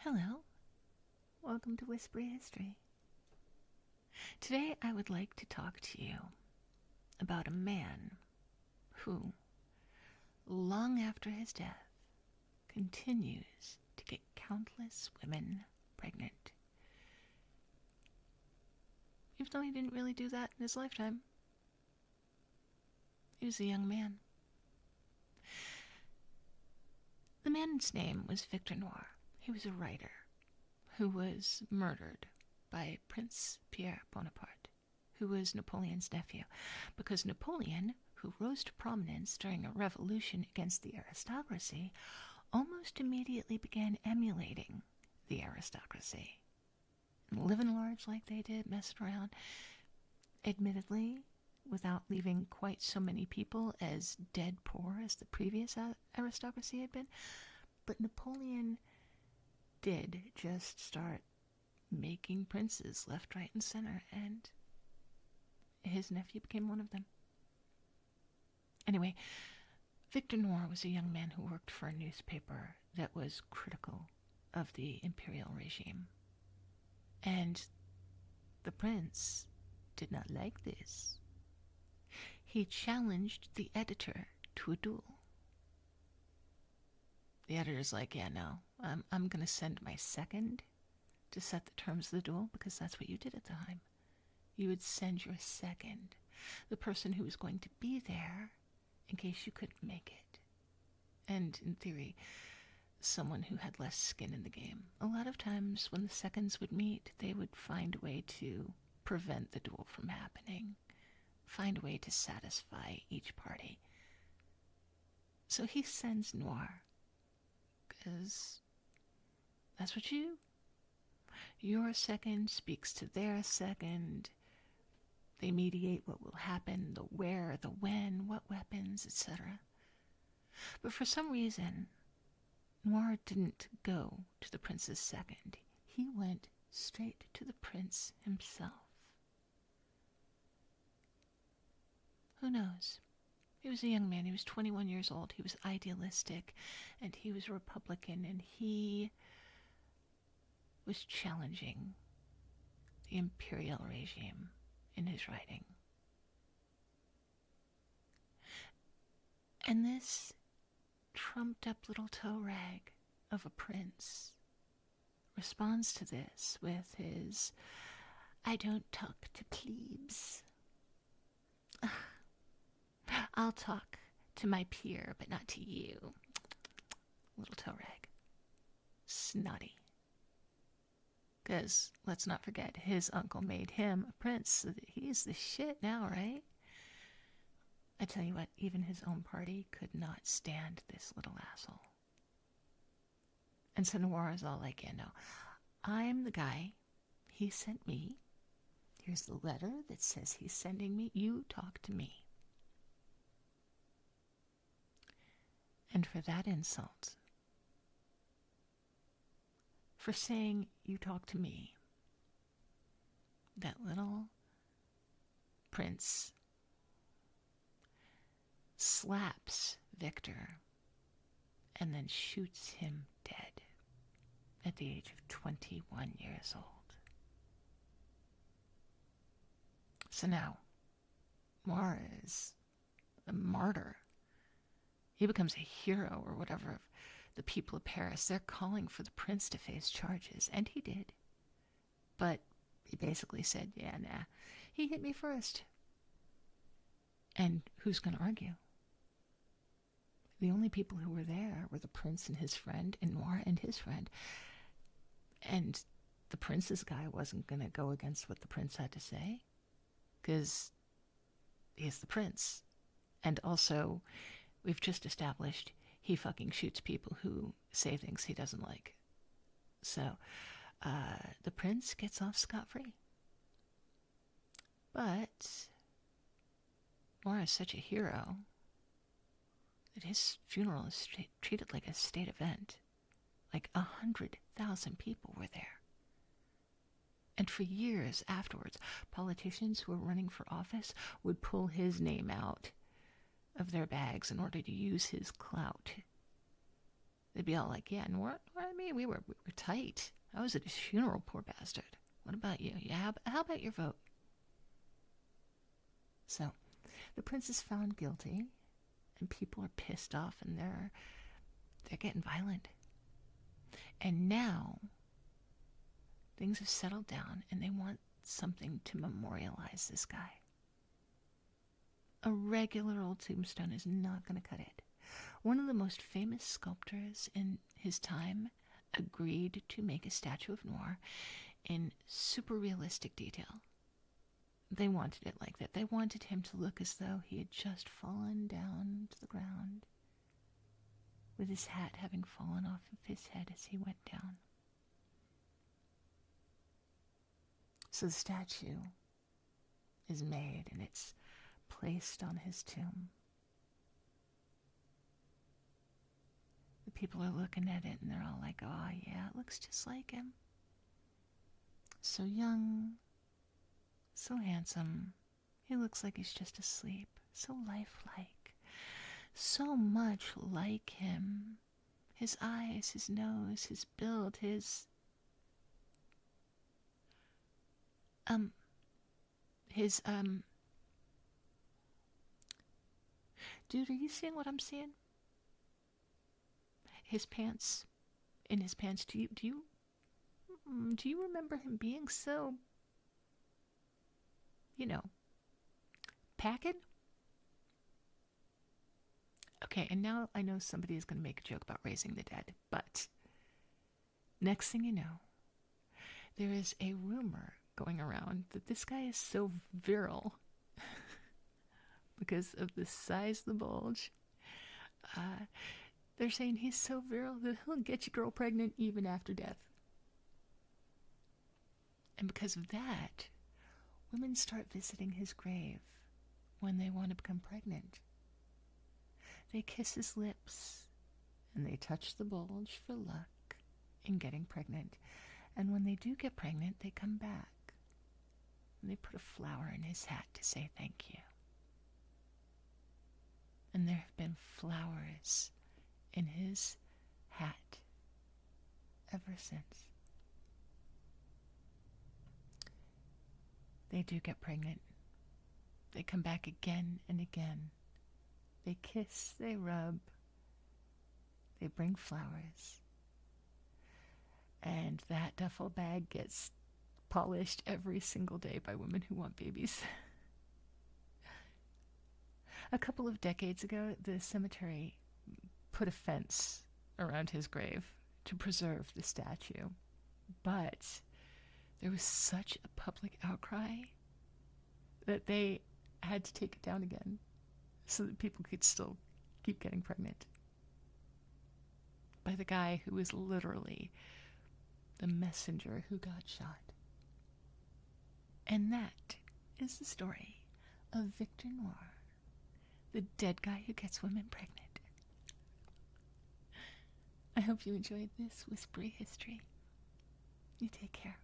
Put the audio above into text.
Hello, welcome to Whispery History. Today I would like to talk to you about a man who, long after his death, continues to get countless women pregnant. Even though he didn't really do that in his lifetime. He was a young man. The man's name was Victor Noir. He was a writer who was murdered by Prince Pierre Bonaparte, who was Napoleon's nephew, because Napoleon, who rose to prominence during a revolution against the aristocracy, almost immediately began emulating the aristocracy. Living large like they did, messing around, admittedly, without leaving quite so many people as dead poor as the previous aristocracy had been. But Napoleon did just start making princes left, right, and center, and his nephew became one of them. Anyway, Victor Noir was a young man who worked for a newspaper that was critical of the imperial regime. And the prince did not like this. He challenged the editor to a duel. The editor's like, yeah, no, I'm going to send my second to set the terms of the duel, because that's what you did at the time. You would send your second, the person who was going to be there in case you couldn't make it. And in theory, someone who had less skin in the game. A lot of times when the seconds would meet, they would find a way to prevent the duel from happening, find a way to satisfy each party. So he sends Noir, because that's what you do. Your second speaks to their second. They mediate what will happen, the where, the when, what weapons, etc. But for some reason, Noir didn't go to the prince's second. He went straight to the prince himself. Who knows? He was a young man. He was 21 years old. He was idealistic, and he was a Republican, and he was challenging the imperial regime in his writing. And this trumped up little toe rag of a prince responds to this with his, I don't talk to plebes. I'll talk to my peer, but not to you. Little toe rag. Snotty. Because, let's not forget, his uncle made him a prince, so that he's the shit now, right? I tell you what, even his own party could not stand this little asshole. And so Noir is all like, yeah, no, I'm the guy. He sent me. Here's the letter that says he's sending me. You talk to me. And for that insult, for saying, you talk to me, that little prince slaps Victor and then shoots him dead at the age of 21 years old. So now, Noir is a martyr. He becomes a hero or whatever of the people of Paris. They're calling for the prince to face charges, and he did. But he basically said, yeah, nah, he hit me first. And who's going to argue? The only people who were there were the prince and his friend, and Noir and his friend. And the prince's guy wasn't going to go against what the prince had to say, because he's the prince. And also, we've just established he fucking shoots people who say things he doesn't like. So, the prince gets off scot-free. But Noir is such a hero that his funeral is treated like a state event. Like 100,000 people were there. And for years afterwards, politicians who were running for office would pull his name out of their bags in order to use his clout They'd be all like, yeah, and what I mean, we were tight. I was at his funeral, poor bastard. What about you? Yeah, how about your vote? So, the prince is found guilty, and people are pissed off, and they're getting violent. And now, things have settled down, and they want something to memorialize this guy. A regular old tombstone is not going to cut it. One of the most famous sculptors in his time agreed to make a statue of Noir in super realistic detail. They wanted it like that. They wanted him to look as though he had just fallen down to the ground, with his hat having fallen off of his head as he went down. So the statue is made, and it's placed on his tomb. The people are looking at it, and they're all like, oh, yeah, it looks just like him. So young, so handsome. He looks like he's just asleep. So lifelike. So much like him. His eyes, his nose, his build, his... Dude, are you seeing what I'm seeing? His pants. In his pants, do you remember him being so, packing? Okay, and now I know somebody is going to make a joke about raising the dead, but next thing you know, there is a rumor going around that this guy is so virile because of the size of the bulge. They're saying he's so virile that he'll get your girl pregnant even after death. And because of that, women start visiting his grave when they want to become pregnant. They kiss his lips, and they touch the bulge for luck in getting pregnant. And when they do get pregnant, they come back, and they put a flower in his hat to say thank you. And there have been flowers in his hat ever since. They do get pregnant. They come back again and again. They kiss, they rub, they bring flowers. And that duffel bag gets polished every single day by women who want babies. A couple of decades ago, the cemetery put a fence around his grave to preserve the statue. But there was such a public outcry that they had to take it down again so that people could still keep getting pregnant. By the guy who was literally the messenger who got shot. And that is the story of Victor Noir, the dead guy who gets women pregnant. I hope you enjoyed this whispery history. You take care.